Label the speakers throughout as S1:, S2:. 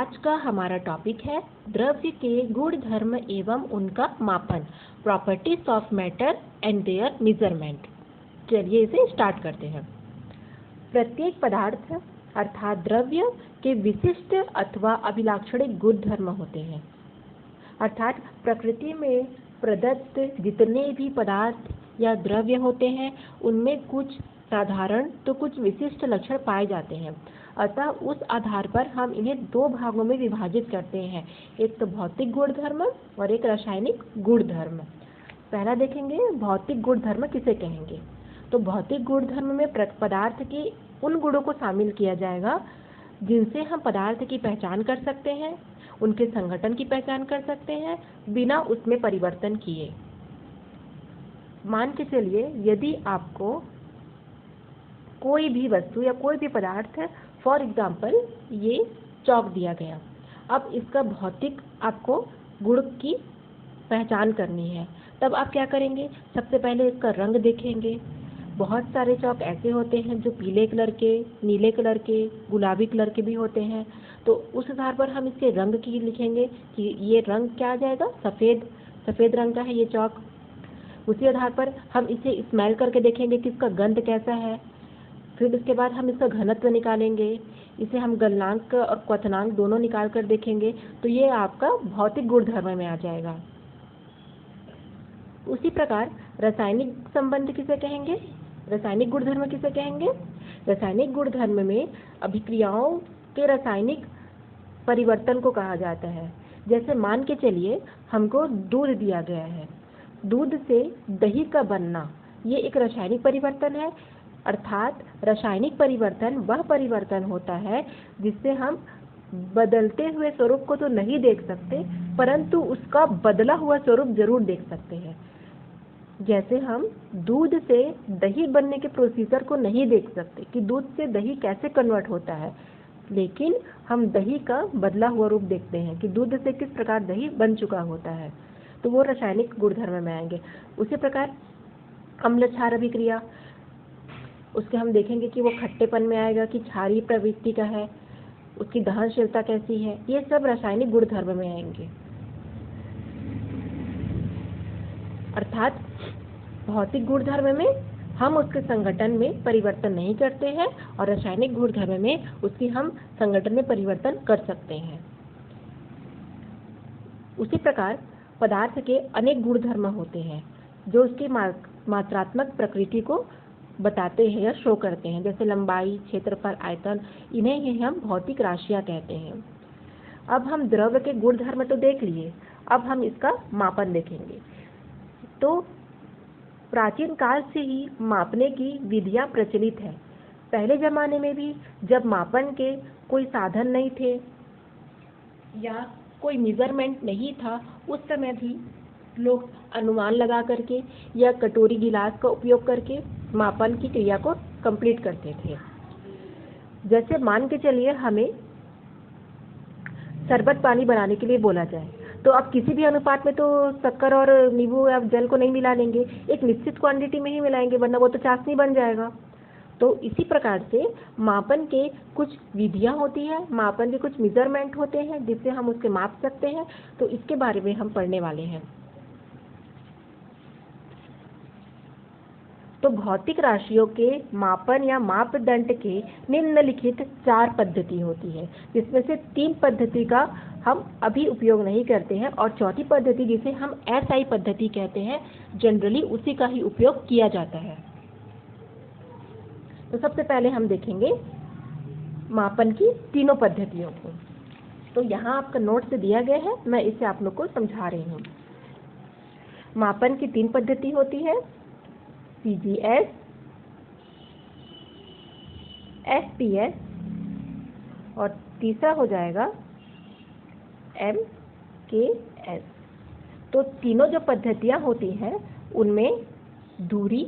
S1: आज का हमारा टॉपिक है द्रव्य के गुण धर्म एवं उनका मापन, properties of matter and there measurement. चलिए इसे स्टार्ट करते हैं। प्रत्येक पदार्थ अर्थात द्रव्य के विशिष्ट अथवा अभिलाक्षणिक गुण धर्म होते हैं। अर्थात प्रकृति में प्रदत्त जितने भी पदार्थ या द्रव्य होते हैं उनमें कुछ साधारण तो कुछ विशिष्ट लक्षण पाए जाते हैं। अतः उस आधार पर हम इन्हें दो भागों में विभाजित करते हैं, एक तो भौतिक गुण धर्म और एक रासायनिक गुण धर्म। पहला देखेंगे भौतिक गुण धर्म किसे कहेंगे। तो भौतिक गुण धर्म में पदार्थ के उन गुणों को शामिल किया जाएगा जिनसे हम पदार्थ की पहचान कर सकते हैं, उनके संगठन की पहचान कर सकते हैं बिना उसमें परिवर्तन किए। मान के चलिए यदि आपको कोई भी वस्तु या कोई भी पदार्थ, फॉर एग्जाम्पल ये चौक दिया गया, अब इसका भौतिक आपको गुण की पहचान करनी है, तब आप क्या करेंगे? सबसे पहले इसका रंग देखेंगे। बहुत सारे चौक ऐसे होते हैं जो पीले कलर के, नीले कलर के, गुलाबी कलर के भी होते हैं, तो उस आधार पर हम इसके रंग की लिखेंगे कि ये रंग क्या आ जाएगा, सफ़ेद रंग का है ये चौक। उसी आधार पर हम इसे स्मेल करके देखेंगे कि इसका गंध कैसा है। फिर उसके बाद हम इसका घनत्व निकालेंगे, इसे हम गलनांक और क्वथनांक दोनों निकाल कर देखेंगे, तो ये आपका भौतिक गुण धर्म में आ जाएगा। उसी प्रकार रासायनिक संबंध किसे कहेंगे, रासायनिक गुण धर्म किसे कहेंगे? रासायनिक गुण धर्म में अभिक्रियाओं के रासायनिक परिवर्तन को कहा जाता है। जैसे मान के चलिए हमको दूध दिया गया है, दूध से दही का बनना ये एक रासायनिक परिवर्तन है। अर्थात रासायनिक परिवर्तन वह परिवर्तन होता है जिससे हम बदलते हुए स्वरूप को तो नहीं देख सकते, परंतु उसका बदला हुआ स्वरूप जरूर देख सकते हैं। जैसे हम दूध से दही बनने के प्रोसीजर को नहीं देख सकते कि दूध से दही कैसे कन्वर्ट होता है, लेकिन हम दही का बदला हुआ रूप देखते हैं कि दूध से किस प्रकार दही बन चुका होता है, तो वो रासायनिक गुणधर्म में आएंगे। उसी प्रकार अम्ल क्षार अभिक्रिया, उसके हम देखेंगे कि वो खट्टेपन में आएगा कि क्षारीय प्रवृत्ति का है, उसकी दहनशीलता कैसी है, ये सब रासायनिक गुण धर्म में आएंगे। अर्थात भौतिक गुण धर्म में हम उसके संगठन में परिवर्तन नहीं करते हैं और रासायनिक गुण धर्म में उसकी हम संगठन में परिवर्तन कर सकते हैं। उसी प्रकार पदार्थ के अनेक गुण धर्म होते हैं जो उसकी मात्रात्मक प्रकृति को बताते हैं या शो करते हैं, जैसे लंबाई, क्षेत्रफल, आयतन, इन्हें ही हम भौतिक राशियां कहते हैं। अब हम द्रव्य के गुण धर्म तो देख लिए, अब हम इसका मापन देखेंगे। तो प्राचीन काल से ही मापने की विधियां प्रचलित है। पहले जमाने में भी जब मापन के कोई साधन नहीं थे या कोई मेजरमेंट नहीं था, उस समय भी लोग अनुमान लगा करके या कटोरी गिलास का उपयोग करके मापन की क्रिया को कंप्लीट करते थे। जैसे मान के चलिए हमें शरबत पानी बनाने के लिए बोला जाए, तो आप किसी भी अनुपात में तो शक्कर और नींबू या जल को नहीं मिला लेंगे, एक निश्चित क्वांटिटी में ही मिलाएंगे, वरना वो तो चाशनी बन जाएगा। तो इसी प्रकार से मापन के कुछ विधियां होती है, मापन के कुछ मेजरमेंट होते हैं जिससे हम उसके माप सकते हैं, तो इसके बारे में हम पढ़ने वाले हैं। तो भौतिक राशियों के मापन या मापदंड के निम्नलिखित 4 पद्धति होती है, जिसमें से 3 पद्धति का हम अभी उपयोग नहीं करते हैं और चौथी पद्धति जिसे हम SI पद्धति कहते हैं, जनरली उसी का ही उपयोग किया जाता है। तो सबसे पहले हम देखेंगे मापन की तीनों पद्धतियों को। तो यहाँ आपका नोट से दिया गया है, मैं इसे आप लोग को समझा रही हूँ। मापन की 3 पद्धति होती है, CGS, FPS और तीसरा हो जाएगा MKS। तो तीनों जो पद्धतियां होती हैं उनमें दूरी,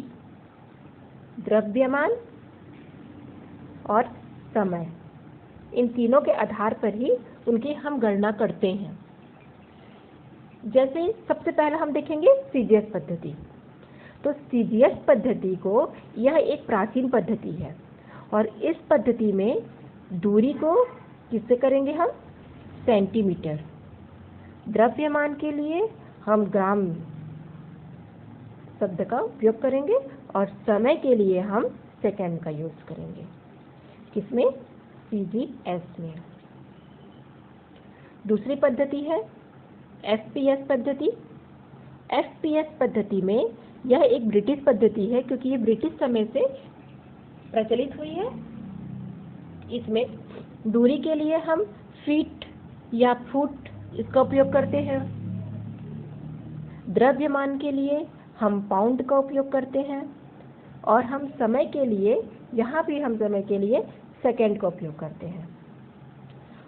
S1: द्रव्यमान और समय, इन तीनों के आधार पर ही उनकी हम गणना करते हैं। जैसे सबसे पहले हम देखेंगे CGS पद्धति। तो CGS पद्धति को यह एक प्राचीन पद्धति है और इस पद्धति में दूरी को किससे करेंगे हम? सेंटीमीटर। द्रव्यमान के लिए हम ग्राम शब्द का उपयोग करेंगे और समय के लिए हम सेकंड का यूज करेंगे। किसमें? CGS में। दूसरी पद्धति है FPS पद्धति। FPS पद्धति में यह एक ब्रिटिश पद्धति है, क्योंकि ये ब्रिटिश समय से प्रचलित हुई है। इसमें दूरी के लिए हम फीट या फुट इसका उपयोग करते हैं। द्रव्यमान के लिए हम पाउंड का उपयोग करते हैं और हम समय के लिए, यहाँ भी हम समय के लिए सेकंड का उपयोग करते हैं।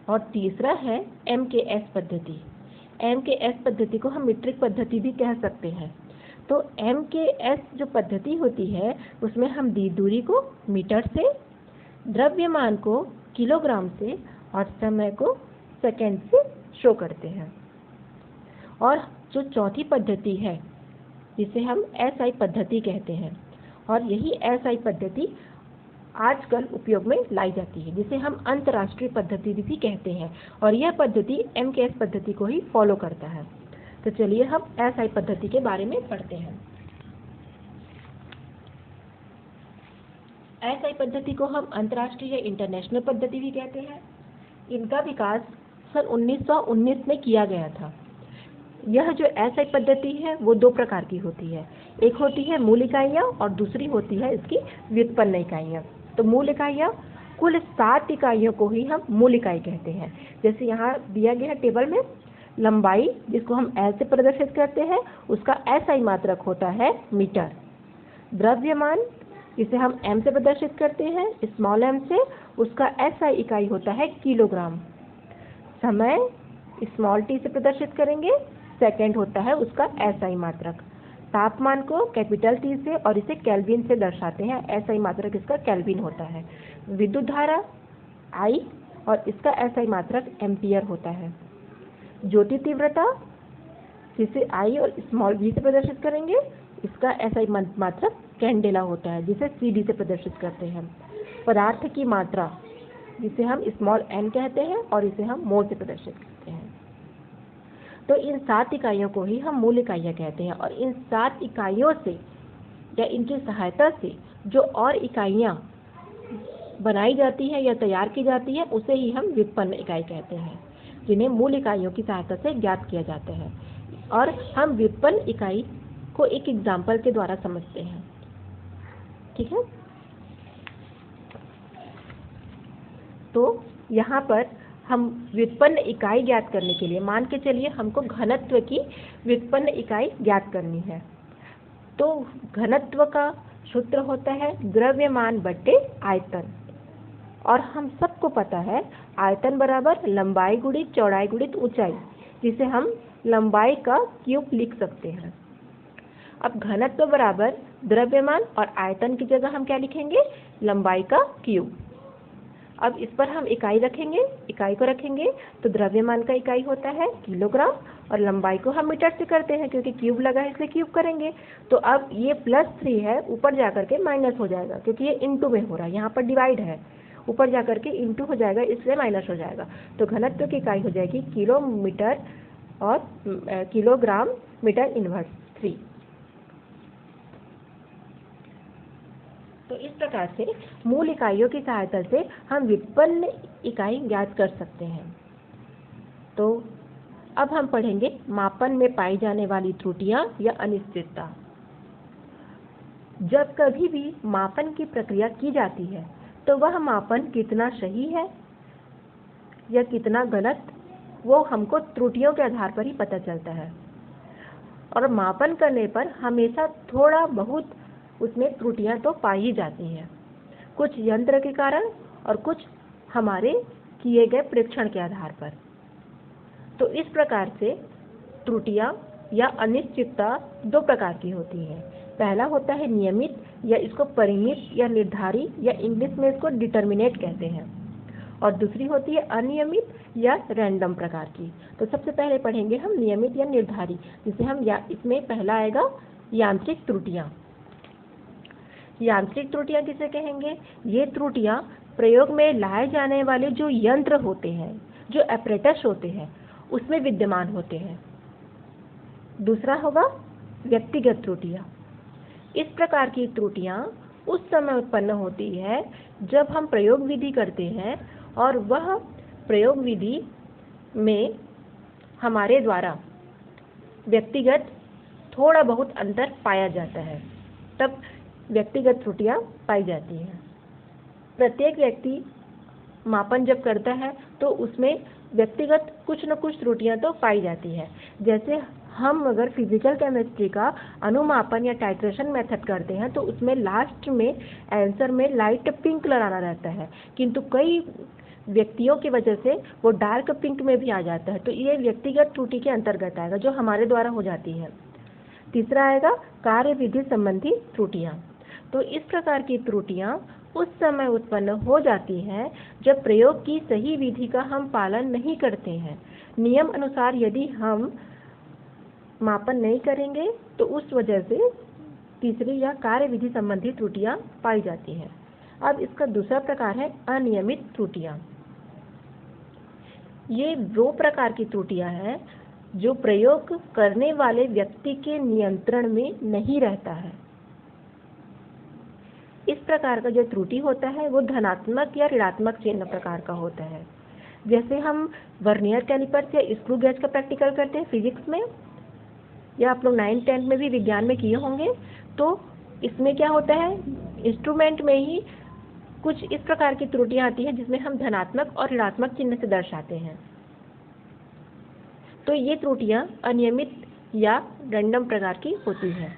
S1: और तीसरा है MKS पद्धति। MKS पद्धति को हम मीट्रिक पद्धति भी कह सकते हैं। तो MKS जो पद्धति होती है उसमें हम दी दूरी को मीटर से, द्रव्यमान को किलोग्राम से और समय को सेकंड से शो करते हैं। और जो चौथी पद्धति है जिसे हम SI पद्धति कहते हैं, और यही SI पद्धति आजकल उपयोग में लाई जाती है, जिसे हम अंतर्राष्ट्रीय पद्धति भी कहते हैं, और यह पद्धति MKS पद्धति को ही फॉलो करता है। तो चलिए हम SI पद्धति के बारे में पढ़ते हैं। SI पद्धति को हम अंतर्राष्ट्रीय या इंटरनेशनल पद्धति भी कहते हैं। इनका विकास सन 1919 में किया गया था। यह जो SI पद्धति है वो दो प्रकार की होती है। एक होती है मूल इकाइयाँ और दूसरी होती है इसकी व्युत्पन्न इकाइयाँ। तो मूल इकाइयाँ, कुल 7 इकाइयों को ही हम मूल इकाई कहते हैं। जैसे यहाँ दिया गया है टेबल में, लंबाई जिसको हम L से प्रदर्शित करते हैं उसका SI मात्रक होता है मीटर। द्रव्यमान जिसे हम M से प्रदर्शित करते हैं, स्मॉल m से, उसका SI इकाई होता है किलोग्राम। समय स्मॉल t से प्रदर्शित करेंगे, सेकंड होता है उसका SI मात्रक। तापमान को कैपिटल T से और इसे केल्विन से दर्शाते हैं, SI मात्रक इसका केल्विन होता है। विद्युत धारा I और इसका SI मात्रक एम्पियर होता है। ज्योति तीव्रता जिसे I और स्मॉल v से प्रदर्शित करेंगे, इसका SI मात्रक कैंडेला होता है, जिसे CD से प्रदर्शित करते हैं। पदार्थ की मात्रा जिसे हम स्मॉल n कहते हैं और इसे हम मोल से प्रदर्शित करते हैं। तो इन 7 इकाइयों को ही हम मूल इकाइयाँ कहते हैं, और इन 7 इकाइयों से या इनकी सहायता से जो और इकाइयाँ बनाई जाती है या तैयार की जाती है उसे ही हम व्युत्पन्न इकाई कहते हैं, जिन्हें मूल इकाइयों की सहायता से ज्ञात किया जाता है। और हम व्युत्पन्न इकाई को एक एग्जाम्पल के द्वारा समझते हैं। ठीक है, तो यहाँ पर हम व्युत्पन्न इकाई ज्ञात करने के लिए, मान के चलिए हमको घनत्व की व्युत्पन्न इकाई ज्ञात करनी है। तो घनत्व का सूत्र होता है द्रव्यमान बटे आयतन, और हम सबको पता है आयतन बराबर लंबाई गुणित चौड़ाई गुणित ऊंचाई, जिसे हम लंबाई का क्यूब लिख सकते हैं। अब घनत्व बराबर द्रव्यमान और आयतन की जगह हम क्या लिखेंगे? लंबाई का क्यूब। अब इस पर हम इकाई रखेंगे, इकाई को रखेंगे तो द्रव्यमान का इकाई होता है किलोग्राम, और लंबाई को हम मीटर से करते हैं क्योंकि क्यूब लगा है इसलिए क्यूब करेंगे। तो अब ये +3 है, ऊपर जाकर के माइनस हो जाएगा क्योंकि ये इंटू में हो रहा है, यहाँ पर डिवाइड है, ऊपर जाकर के इंटू हो जाएगा इसलिए माइनस हो जाएगा। तो घनत्व की इकाई हो जाएगी किलोमीटर और किलोग्राम मीटर इनवर्स 3। तो इस प्रकार से मूल इकाइयों की सहायता से हम व्युत्पन्न इकाई ज्ञात कर सकते हैं। तो अब हम पढ़ेंगे मापन में पाई जाने वाली त्रुटियां या अनिश्चितता। जब कभी भी मापन की प्रक्रिया की जाती है तो वह मापन कितना सही है या कितना गलत, वो हमको त्रुटियों के आधार पर ही पता चलता है। और मापन करने पर हमेशा थोड़ा बहुत उसमें त्रुटियां तो पाई ही जाती हैं, कुछ यंत्र के कारण और कुछ हमारे किए गए परीक्षण के आधार पर। तो इस प्रकार से त्रुटियां या अनिश्चितता 2 प्रकार की होती हैं। पहला होता है नियमित, या इसको परिमित या निर्धारित, या इंग्लिश में इसको डिटर्मिनेट कहते हैं, और दूसरी होती है अनियमित या रैंडम प्रकार की। तो सबसे पहले पढ़ेंगे हम नियमित या निर्धारित, जिसे हम इसमें पहला आएगा यांत्रिक त्रुटियां। यांत्रिक त्रुटियां किसे कहेंगे? ये त्रुटियां प्रयोग में लाए जाने वाले जो यंत्र होते हैं जो apparatus होते हैं उसमें विद्यमान होते हैं। दूसरा होगा व्यक्तिगत त्रुटियाँ। इस प्रकार की त्रुटियाँ उस समय उत्पन्न होती है जब हम प्रयोग विधि करते हैं और वह प्रयोग विधि में हमारे द्वारा व्यक्तिगत थोड़ा बहुत अंतर पाया जाता है, तब व्यक्तिगत त्रुटियाँ पाई जाती हैं। प्रत्येक व्यक्ति मापन जब करता है तो उसमें व्यक्तिगत कुछ न कुछ त्रुटियां तो पाई जाती है। जैसे हम अगर फिजिकल केमिस्ट्री का अनुमापन या टाइट्रेशन मेथड करते हैं तो उसमें लास्ट में आंसर में लाइट पिंक लगाना रहता है, किंतु कई व्यक्तियों की वजह से वो डार्क पिंक में भी आ जाता है, तो ये व्यक्तिगत त्रुटि के अंतर्गत आएगा जो हमारे द्वारा हो जाती है। तीसरा आएगा कार्य विधि संबंधी त्रुटियां। तो इस प्रकार की त्रुटियां उस समय उत्पन्न हो जाती हैं जब प्रयोग की सही विधि का हम पालन नहीं करते हैं। नियम अनुसार यदि हम मापन नहीं करेंगे तो उस वजह से तीसरी या कार्य विधि संबंधी त्रुटियां पाई जाती हैं। अब इसका दूसरा प्रकार है अनियमित त्रुटियां। ये वो प्रकार की त्रुटियां हैं जो प्रयोग करने वाले व्यक्ति के नियंत्रण में नहीं रहता है। इस प्रकार का जो त्रुटि होता है वो धनात्मक या ऋणात्मक चिन्ह प्रकार का होता है। जैसे हम वर्नियर कैलिपर्स या स्क्रू गेज का प्रैक्टिकल करते हैं फिजिक्स में, या आप लोग 9th 10th में भी विज्ञान में किए होंगे, तो इसमें क्या होता है, इंस्ट्रूमेंट में ही कुछ इस प्रकार की त्रुटियां आती हैं जिसमें हम धनात्मक और ऋणात्मक चिन्ह से दर्शाते हैं। तो ये त्रुटियां अनियमित या रैंडम प्रकार की होती हैं।